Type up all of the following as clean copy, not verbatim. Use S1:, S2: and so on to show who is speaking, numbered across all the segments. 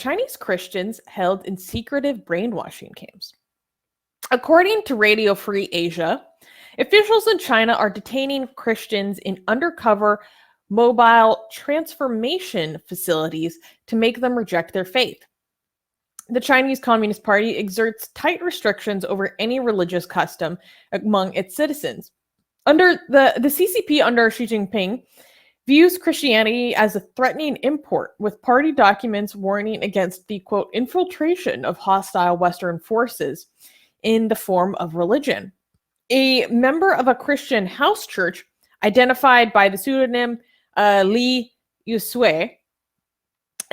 S1: Chinese Christians held in secretive brainwashing camps. According to Radio Free Asia, officials in China are detaining Christians in undercover mobile transformation facilities to make them reject their faith. The Chinese Communist Party exerts tight restrictions over any religious custom among its citizens. Under the CCP under Xi Jinping views Christianity as a threatening import, with party documents warning against the, quote, infiltration of hostile Western forces in the form of religion. A member of a Christian house church, identified by the pseudonym Li Yuese,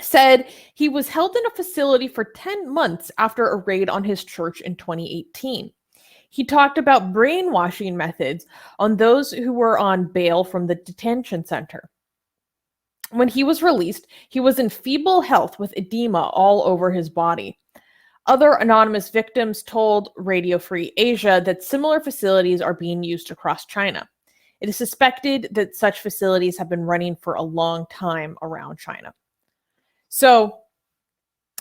S1: said he was held in a facility for 10 months after a raid on his church in 2018. He talked about brainwashing methods on those who were on bail from the detention center. When he was released, he was in feeble health with edema all over his body. Other anonymous victims told Radio Free Asia that similar facilities are being used across China. It is suspected that such facilities have been running for a long time around China. So,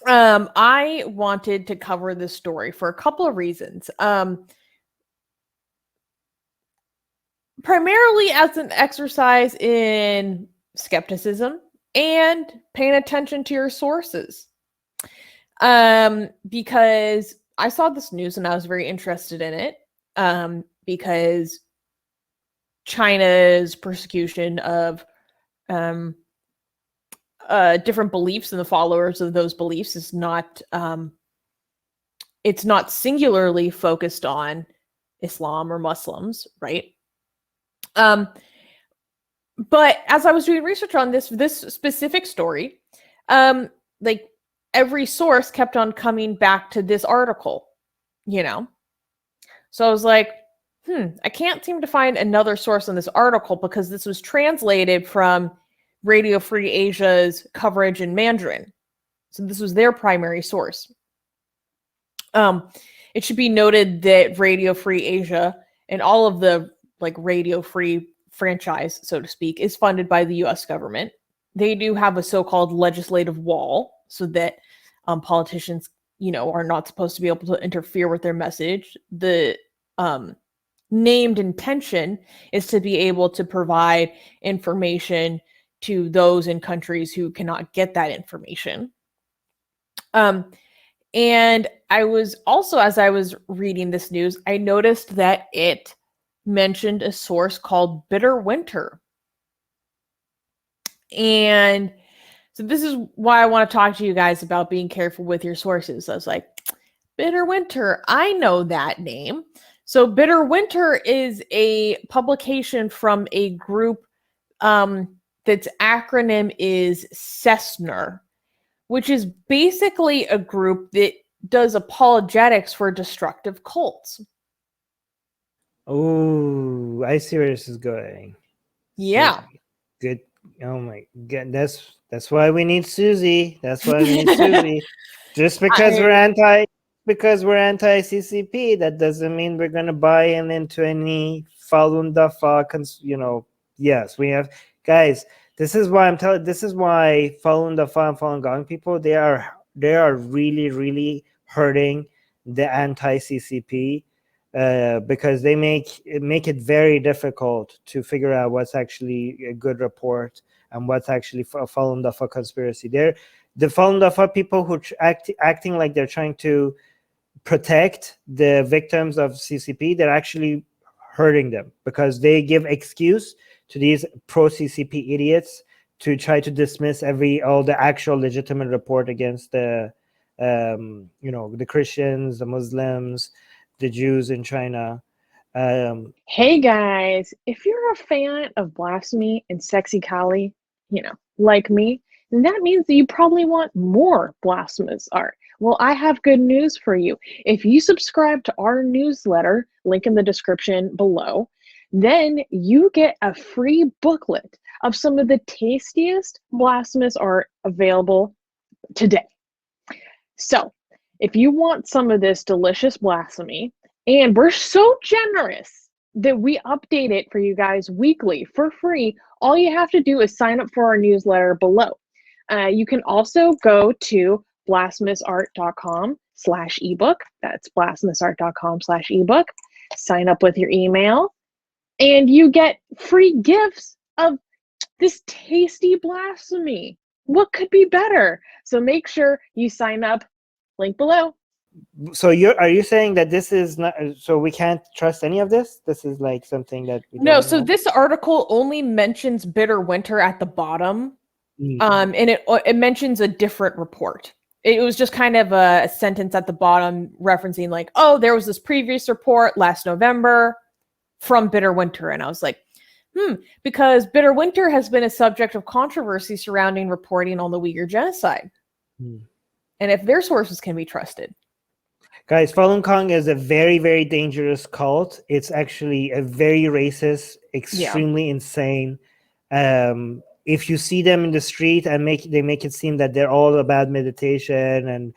S1: I wanted to cover this story for a couple of reasons. Primarily as an exercise in skepticism and paying attention to your sources. Because I saw this news and I was very interested in it. Because China's persecution of different beliefs and the followers of those beliefs is not it's not singularly focused on Islam or Muslims, right? But as I was doing research on this specific story, like every source kept on coming back to this article, you know? So I was like, I can't seem to find another source on this article because this was translated from Radio Free Asia's coverage in Mandarin. So this was their primary source. It should be noted that Radio Free Asia and all of the like Radio Free franchise, so to speak, is funded by the US government. They do have a so-called legislative wall so that politicians, are not supposed to be able to interfere with their message. The named intention is to be able to provide information to those in countries who cannot get that information. And I was also, as I was reading this news, I noticed that it mentioned a source called Bitter Winter. And so this is why I want to talk to you guys about being careful with your sources. I was like, Bitter Winter, I know that name. So Bitter Winter is a publication from a group that's acronym is CESNER, which is basically a group that does apologetics for destructive cults.
S2: Oh, I see where this is going.
S1: Yeah.
S2: Good. Oh my God. That's why we need Susie. That's why we need Susie. Just because we're anti-CCP, that doesn't mean we're gonna buy into any Falun Dafa. Yes, we have guys. This is why This is why Falun Dafa and Falun Gong people they are really really hurting the anti-CCP because they make it very difficult to figure out what's actually a good report and what's actually a Falun Dafa conspiracy. They're the Falun Dafa people who acting like they're trying to protect the victims of CCP. They're actually hurting them because they give excuse to these pro-CCP idiots to try to dismiss all the actual legitimate report against the Christians, the Muslims, the Jews in China.
S3: Hey guys, if you're a fan of blasphemy and sexy Kali, like me, then that means that you probably want more blasphemous art. Well, I have good news for you. If you subscribe to our newsletter, link in the description below, then you get a free booklet of some of the tastiest blasphemous art available today. So, if you want some of this delicious blasphemy, and we're so generous that we update it for you guys weekly for free, all you have to do is sign up for our newsletter below. You can also go to blasphemousart.com/ebook. That's blasphemousart.com/ebook. Sign up with your email, and you get free gifts of this tasty blasphemy. What could be better? So make sure you sign up. Link below.
S2: So are you saying that this is not, so we can't trust any of this? This is like something that we
S1: No,
S2: don't
S1: so
S2: know?
S1: this article only mentions Bitter Winter at the bottom, and it mentions a different report. It was just kind of a sentence at the bottom referencing like, oh, there was this previous report last November from Bitter Winter, and I was like, because Bitter Winter has been a subject of controversy surrounding reporting on the Uyghur genocide, and if their sources can be trusted.
S2: Guys, Falun Gong is a very, very dangerous cult. It's actually a very racist, extremely insane. If you see them in the street and they make it seem that they're all about meditation and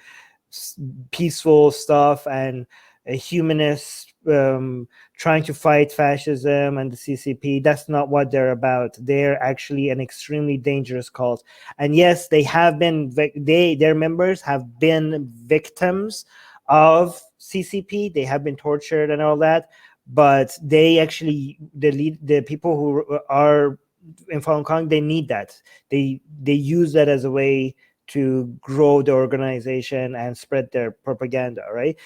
S2: peaceful stuff and a humanist trying to fight fascism and the CCP, that's not what they're about. They're actually an extremely dangerous cult. And yes, they have been, their members have been victims of CCP. They have been tortured and all that, but they actually, the people who are in Falun Gong, they need that. They use that as a way to grow the organization and spread their propaganda, right?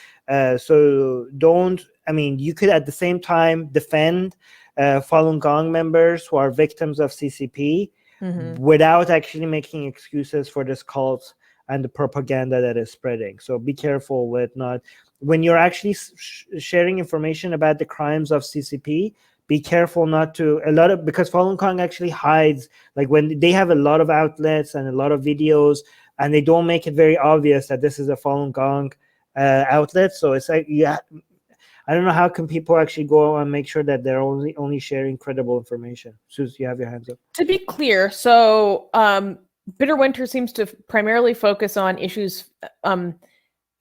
S2: So you could at the same time defend Falun Gong members who are victims of CCP without actually making excuses for this cult and the propaganda that is spreading. So be careful with when you're actually sharing information about the crimes of CCP, be careful not to, because Falun Gong actually hides, like when they have a lot of outlets and a lot of videos, and they don't make it very obvious that this is a Falun Gong outlet. So it's like, I don't know how can people actually go and make sure that they're only sharing credible information. Suze, you have your hands up.
S1: To be clear, so Bitter Winter seems to primarily focus on issues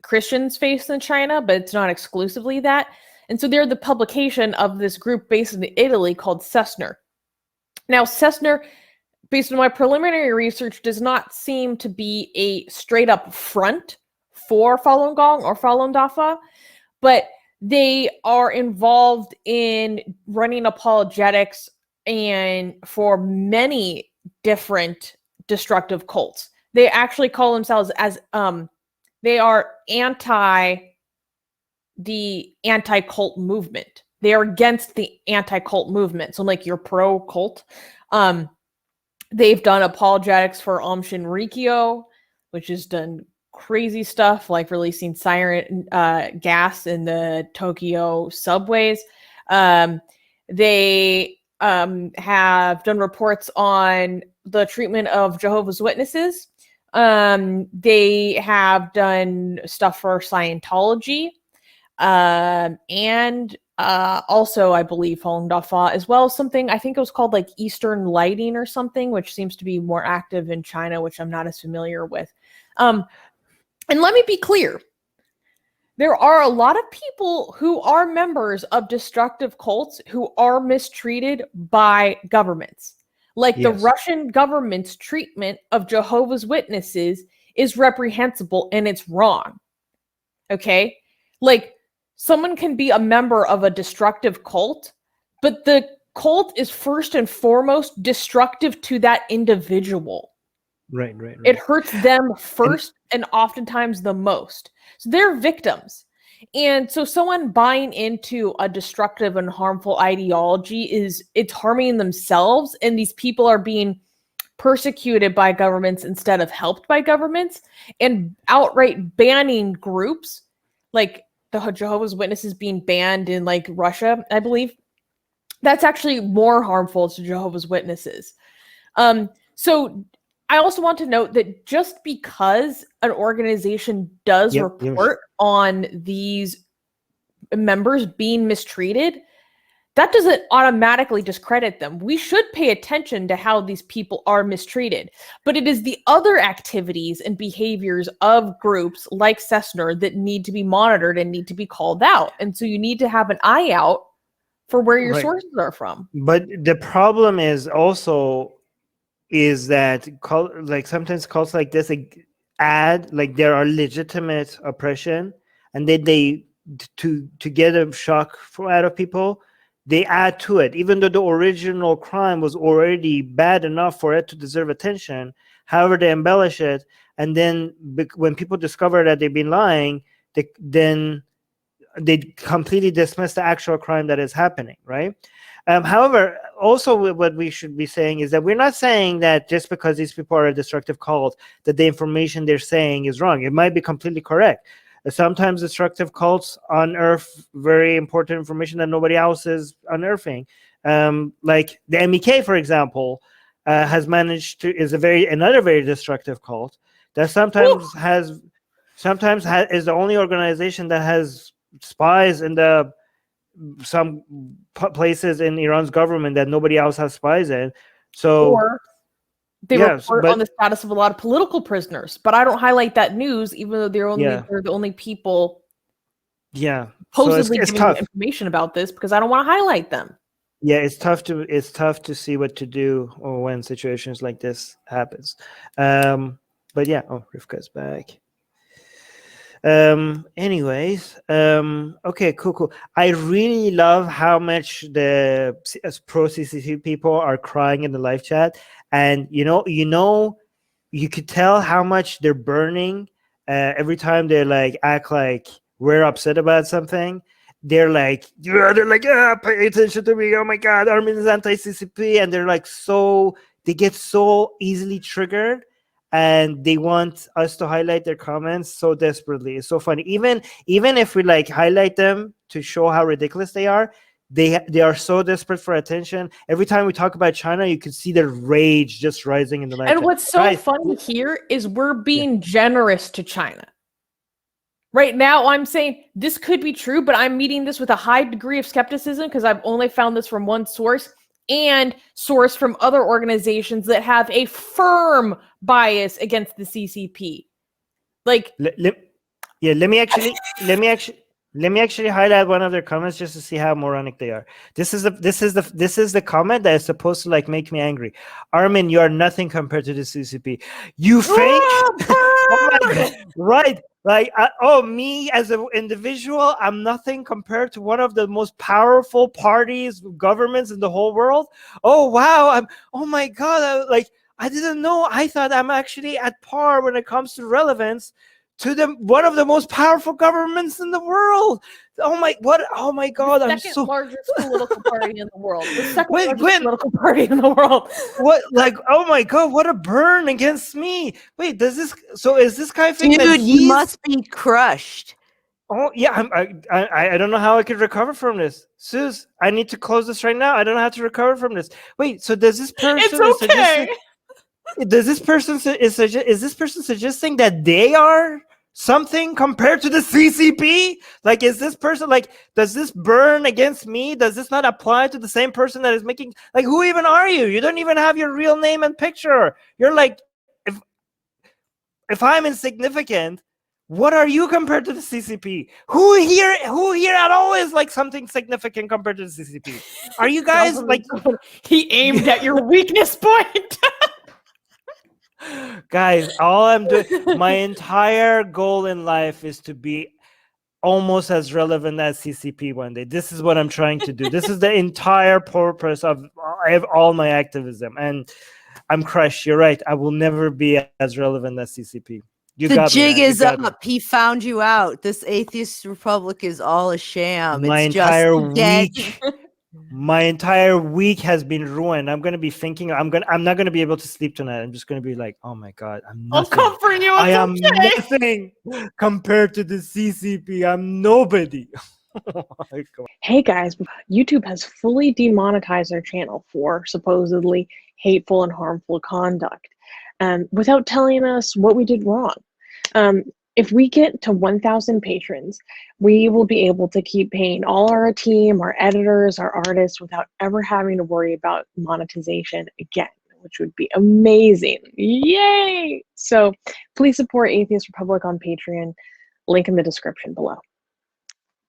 S1: Christians face in China, but it's not exclusively that. And so they're the publication of this group based in Italy called Cessner. Now, Cessner, based on my preliminary research, does not seem to be a straight up front for Falun Gong or Falun Dafa, but they are involved in running apologetics and for many different destructive cults. They actually call themselves as they are the anti-cult movement. They are against the anti-cult movement. So like you're pro-cult. They've done apologetics for Aum Shinrikyo, which has done crazy stuff like releasing siren gas in the Tokyo subways. They have done reports on the treatment of Jehovah's Witnesses. They have done stuff for Scientology. And also, I believe Falun Dafa, as well as something, I think it was called like Eastern Lighting or something, which seems to be more active in China, which I'm not as familiar with. And let me be clear. There are a lot of people who are members of destructive cults who are mistreated by governments. Like the Russian government's treatment of Jehovah's Witnesses is reprehensible and it's wrong. Okay? Like, someone can be a member of a destructive cult, but the cult is first and foremost destructive to that individual.
S2: Right.
S1: It hurts them first and oftentimes the most. So they're victims. And so someone buying into a destructive and harmful ideology it's harming themselves, and these people are being persecuted by governments instead of helped by governments, and outright banning groups like the Jehovah's Witnesses being banned in like Russia, I believe. That's actually more harmful to Jehovah's Witnesses. So I also want to note that just because an organization does report on these members being mistreated, that doesn't automatically discredit them. We should pay attention to how these people are mistreated. But it is the other activities and behaviors of groups like Cessner that need to be monitored and need to be called out. And so you need to have an eye out for where your sources are from.
S2: But the problem is also that sometimes cults like this, add, like there are legitimate oppression, and then they to get a shock out of people, they add to it, even though the original crime was already bad enough for it to deserve attention. However, they embellish it, and then when people discover that they've been lying, then they completely dismiss the actual crime that is happening, right? However, also what we should be saying is that we're not saying that just because these people are a destructive cult, that the information they're saying is wrong. It might be completely correct. Sometimes destructive cults unearth very important information that nobody else is unearthing. Like the MEK, for example, has managed to is another very destructive cult that sometimes is the only organization that has spies in some places in Iran's government that nobody else has spies in. So
S1: or they report on the status of a lot of political prisoners, but I don't highlight that news, even though they're the only people supposedly giving me information about this, because I don't want to highlight them.
S2: Yeah, it's tough to see what to do or when situations like this happens. But yeah, Rivka's back. Anyways, okay, cool. I really love how much the pro CCP people are crying in the live chat, and you could tell how much they're burning every time they like act like we're upset about something. They're like, pay attention to me. Oh my God, Armin is anti-CCP, and they're like they get so easily triggered. And they want us to highlight their comments so desperately. It's so funny. Even if we like highlight them to show how ridiculous they are so desperate for attention. Every time we talk about China, you can see their rage just rising in the light.
S1: And what's so funny here is we're being generous to China. Right now, I'm saying this could be true, but I'm meeting this with a high degree of skepticism because I've only found this from one source and source from other organizations that have a firm bias against the CCP. Like,
S2: let me actually highlight one of their comments just to see how moronic they are. This is the comment that is supposed to like make me angry. Armin, you are nothing compared to the CCP. You fake. Oh my God. Right. Like, me as an individual, I'm nothing compared to one of the most powerful parties, governments in the whole world. Oh, wow. Oh my God. I didn't know. I thought I'm actually at par when it comes to relevance to one of the most powerful governments in the world. Oh my God.
S1: The second largest political party in the world. The second largest political party in the world.
S2: What? Like, oh my God, what a burn against me. Wait, is this guy thinking that
S4: you must be crushed?
S2: Oh yeah, I don't know how I could recover from this. Suze, I need to close this right now. I don't know how to recover from this. Wait, so does this person
S1: It's okay.
S2: is this person suggesting that they are something compared to the CCP? Like, is this person like, does this burn against me? Does this not apply to the same person that is making, like, who even are you? You don't even have your real name and picture. You're like, if I'm insignificant, what are you compared to the CCP? Who here at all is like something significant compared to the CCP? Are you guys like,
S1: he aimed at your weakness point?
S2: Guys, all I'm doing, my entire goal in life is to be almost as relevant as CCP one day. This is what I'm trying to do. This is the entire purpose of all my activism. And I'm crushed. You're right. I will never be as relevant as CCP.
S4: The jig is up. He found you out. This atheist republic is all a sham.
S2: My entire week has been ruined. I'm gonna be thinking. I'm not gonna be able to sleep tonight. I'm just gonna be like, oh my God, I'm nothing.
S1: I'll comfort you.
S2: I am nothing compared to the CCP. I'm nobody.
S3: Hey guys, YouTube has fully demonetized our channel for supposedly hateful and harmful conduct, without telling us what we did wrong. If we get to 1,000 patrons, we will be able to keep paying all our team, our editors, our artists without ever having to worry about monetization again, which would be amazing. Yay! So please support Atheist Republic on Patreon. Link in the description below.